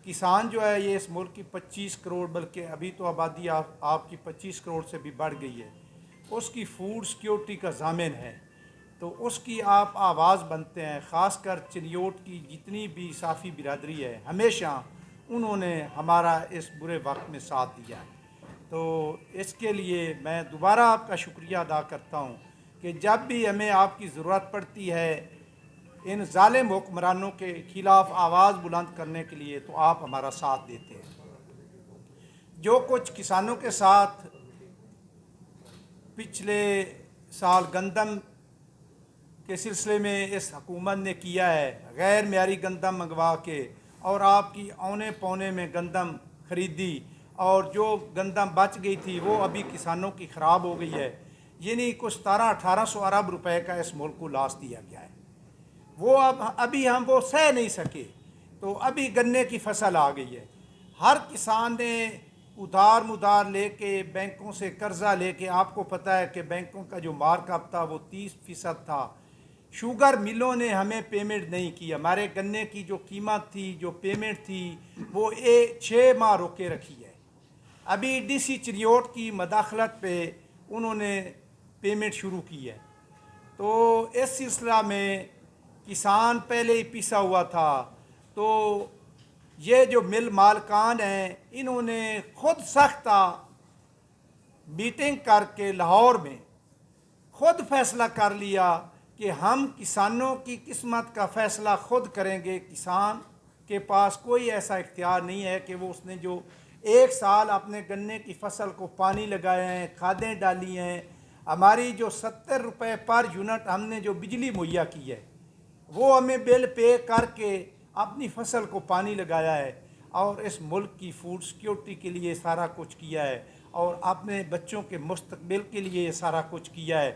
کسان جو ہے یہ اس ملک کی 25 کروڑ، بلکہ ابھی تو آبادی آپ کی 25 کروڑ سے بھی بڑھ گئی ہے، اس کی فوڈ سیکیورٹی کا ضامن ہے، تو اس کی آپ آواز بنتے ہیں۔ خاص کر چنیوٹ کی جتنی بھی صافی برادری ہے، ہمیشہ انہوں نے ہمارا اس برے وقت میں ساتھ دیا ہے، تو اس کے لیے میں دوبارہ آپ کا شکریہ ادا کرتا ہوں کہ جب بھی ہمیں آپ کی ضرورت پڑتی ہے ان ظالم حکمرانوں کے خلاف آواز بلند کرنے کے لیے، تو آپ ہمارا ساتھ دیتے ہیں۔ جو کچھ کسانوں کے ساتھ پچھلے سال گندم کے سلسلے میں اس حکومت نے کیا ہے، غیر معیاری گندم منگوا کے اور آپ کی اونے پونے میں گندم خریدی، اور جو گندم بچ گئی تھی وہ ابھی کسانوں کی خراب ہو گئی ہے، یعنی کچھ 1700-1800 ارب روپے کا اس ملک کو لاس دیا گیا ہے، وہ ابھی ہم وہ سہ نہیں سکے، تو ابھی گنے کی فصل آ گئی ہے۔ ہر کسان نے ادھار مدار لے کے بینکوں سے قرضہ لے کے، آپ کو پتہ ہے کہ بینکوں کا جو مارک اپ تھا وہ 30% تھا۔ شوگر ملوں نے ہمیں پیمنٹ نہیں کی، ہمارے گنے کی جو قیمت تھی، جو پیمنٹ تھی، وہ 6 ماہ روکے رکھی ہے۔ ابھی ڈی سی چنیوٹ کی مداخلت پہ انہوں نے پیمنٹ شروع کی ہے، تو اس سلسلہ میں کسان پہلے ہی پیسا ہوا تھا، تو یہ جو مل مالکان ہیں انہوں نے خود سختہ میٹنگ کر کے لاہور میں خود فیصلہ کر لیا کہ ہم کسانوں کی قسمت کا فیصلہ خود کریں گے۔ کسان کے پاس کوئی ایسا اختیار نہیں ہے کہ وہ اس نے جو 1 سال اپنے گنے کی فصل کو پانی لگائے ہیں، کھادیں ڈالی ہیں، ہماری جو 70 روپے پر یونٹ ہم نے جو بجلی مہیا کی ہے وہ ہمیں بل پے کر کے اپنی فصل کو پانی لگایا ہے، اور اس ملک کی فوڈ سیکیورٹی کے لیے سارا کچھ کیا ہے، اور اپنے بچوں کے مستقبل کے لیے یہ سارا کچھ کیا ہے،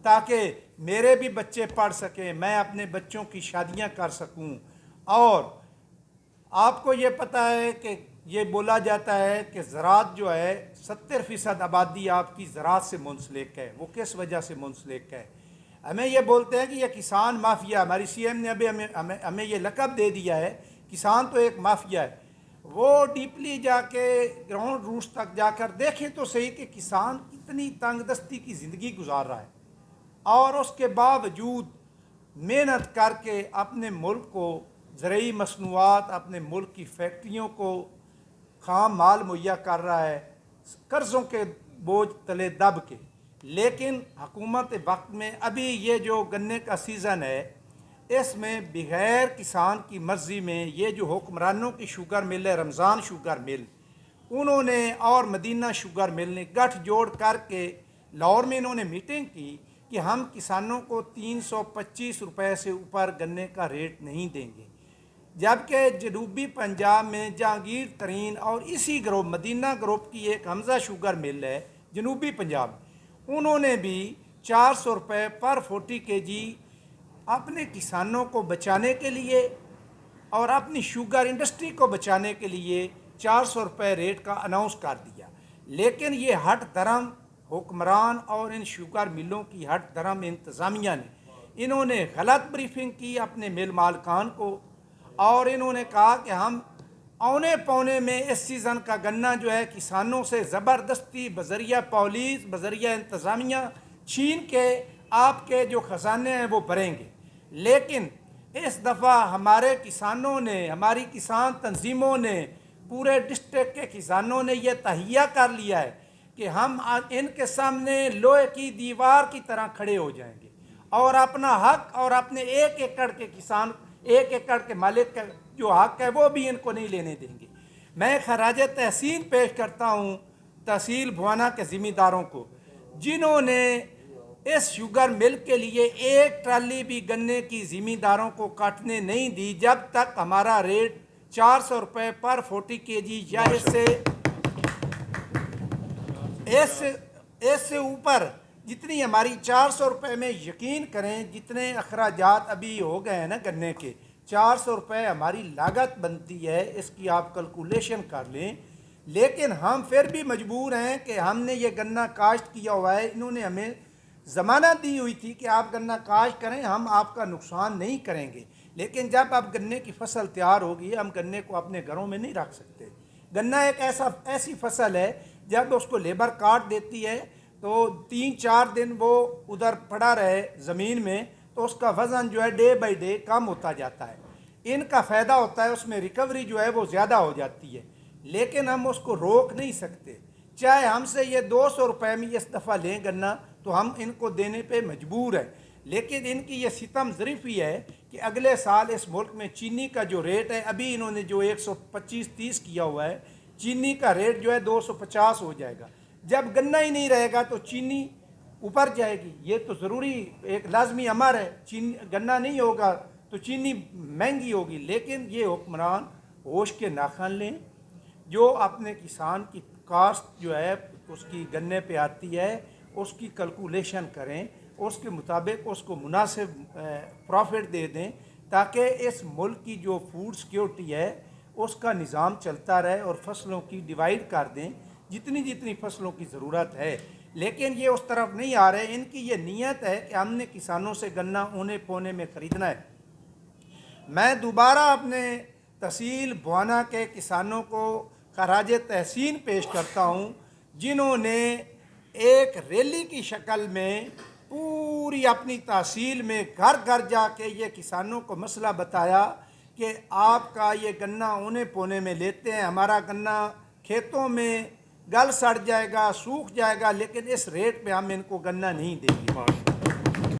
تاکہ میرے بھی بچے پڑھ سکیں، میں اپنے بچوں کی شادیاں کر سکوں۔ اور آپ کو یہ پتہ ہے کہ یہ بولا جاتا ہے کہ زراعت جو ہے 70% آبادی آپ کی زراعت سے منسلک ہے۔ وہ کس وجہ سے منسلک ہے؟ ہمیں یہ بولتے ہیں کہ یہ کسان مافیا، ہماری سی ایم نے ابھی ہمیں یہ لقب دے دیا ہے، کسان تو ایک مافیا ہے۔ وہ ڈیپلی جا کے گراؤنڈ روٹس تک جا کر دیکھیں تو صحیح کہ کسان کتنی تنگ دستی کی زندگی گزار رہا ہے، اور اس کے باوجود محنت کر کے اپنے ملک کو زرعی مصنوعات، اپنے ملک کی فیکٹریوں کو خام مال مہیا کر رہا ہے، قرضوں کے بوجھ تلے دب کے۔ لیکن حکومت وقت میں ابھی یہ جو گنے کا سیزن ہے، اس میں بغیر کسان کی مرضی میں یہ جو حکمرانوں کی شوگر مل ہے، رمضان شوگر مل، انہوں نے اور مدینہ شوگر مل نے گٹھ جوڑ کر کے لاہور میں انہوں نے میٹنگ کی کہ ہم کسانوں کو 325 روپے سے اوپر گنے کا ریٹ نہیں دیں گے، جبکہ جنوبی پنجاب میں جہانگیر ترین اور اسی گروپ مدینہ گروپ کی ایک حمزہ شوگر مل ہے جنوبی پنجاب، انہوں نے بھی 400 روپے پر 40 kg اپنے کسانوں کو بچانے کے لیے اور اپنی شوگر انڈسٹری کو بچانے کے لیے 400 روپے ریٹ کا اناؤنس کر دیا۔ لیکن یہ ہٹ دھرم حکمران اور ان شوگر ملوں کی ہٹ دھرم انتظامیہ نے انہوں نے غلط بریفنگ کی اپنے مل مالکان کو، اور انہوں نے کہا کہ ہم اونے پونے میں اس سیزن کا گنا جو ہے کسانوں سے زبردستی بذریعہ پولیس، بذریعہ انتظامیہ چھین کے آپ کے جو خزانے ہیں وہ بھریں گے۔ لیکن اس دفعہ ہمارے کسانوں نے، ہماری کسان تنظیموں نے، پورے ڈسٹرکٹ کے کسانوں نے یہ تہیہ کر لیا ہے کہ ہم ان کے سامنے لوہے کی دیوار کی طرح کھڑے ہو جائیں گے، اور اپنا حق اور اپنے 1 ایکڑ کے کسان، 1 ایکڑ کے مالک کا جو حق ہے وہ بھی ان کو نہیں لینے دیں گے۔ میں خراج تحسین پیش کرتا ہوں تحصیل بھوانا کے ذمہ داروں کو، جنہوں نے اس شوگر مل کے لیے 1 ٹرالی بھی گنے کی ذمہ داروں کو کاٹنے نہیں دی، جب تک ہمارا ریٹ 400 روپے پر 40 kg یا اس سے اوپر جتنی ہماری 400 روپے میں، یقین کریں جتنے اخراجات ابھی ہو گئے ہیں نا گنے کے، 400 روپے ہماری لاگت بنتی ہے، اس کی آپ کیلکولیشن کر لیں۔ لیکن ہم پھر بھی مجبور ہیں کہ ہم نے یہ گنا کاشت کیا ہوا ہے، انہوں نے ہمیں ضمانت دی ہوئی تھی کہ آپ گنا کاشت کریں، ہم آپ کا نقصان نہیں کریں گے، لیکن جب اب گنے کی فصل تیار ہوگی ہم گنے کو اپنے گھروں میں نہیں رکھ سکتے. گنا ایک ایسی فصل ہے جب اس کو لیبر کاٹ دیتی ہے تو 3-4 دن وہ ادھر پڑا رہے زمین میں تو اس کا وزن جو ہے ڈے بائی ڈے کم ہوتا جاتا ہے. ان کا فائدہ ہوتا ہے, اس میں ریکوری جو ہے وہ زیادہ ہو جاتی ہے, لیکن ہم اس کو روک نہیں سکتے. چاہے ہم سے یہ 200 روپے میں اس دفعہ لیں گنا تو ہم ان کو دینے پہ مجبور ہیں. لیکن ان کی یہ ستم ظریفی ہے کہ اگلے سال اس ملک میں چینی کا جو ریٹ ہے, ابھی انہوں نے جو 125-30 کیا ہوا ہے, چینی کا ریٹ جو ہے 250 ہو جائے گا. جب گنا ہی نہیں رہے گا تو چینی اوپر جائے گی. یہ تو ضروری ایک لازمی امر ہے, گنا نہیں ہوگا تو چینی مہنگی ہوگی. لیکن یہ حکمران ہوش کے ناخن لیں, جو اپنے کسان کی کاسٹ جو ہے اس کی گنے پہ آتی ہے اس کی کیلکولیشن کریں, اس کے مطابق اس کو مناسب پروفٹ دے دیں تاکہ اس ملک کی جو فوڈ سیکیورٹی ہے اس کا نظام چلتا رہے, اور فصلوں کی ڈیوائیڈ کر دیں جتنی فصلوں کی ضرورت ہے. لیکن یہ اس طرف نہیں آ رہے. ان کی یہ نیت ہے کہ ہم نے کسانوں سے گنا اونے پونے میں خریدنا ہے. میں دوبارہ اپنے تحصیل بوانا کے کسانوں کو خراج تحسین پیش کرتا ہوں جنہوں نے ایک ریلی کی شکل میں پوری اپنی تحصیل میں گھر گھر جا کے یہ کسانوں کو مسئلہ بتایا کہ آپ کا یہ گنا اونے پونے میں لیتے ہیں, ہمارا گنا کھیتوں میں گل سڑ جائے گا, سوکھ جائے گا, لیکن اس ریٹ پہ ہم ان کو گنا نہیں دیں گے.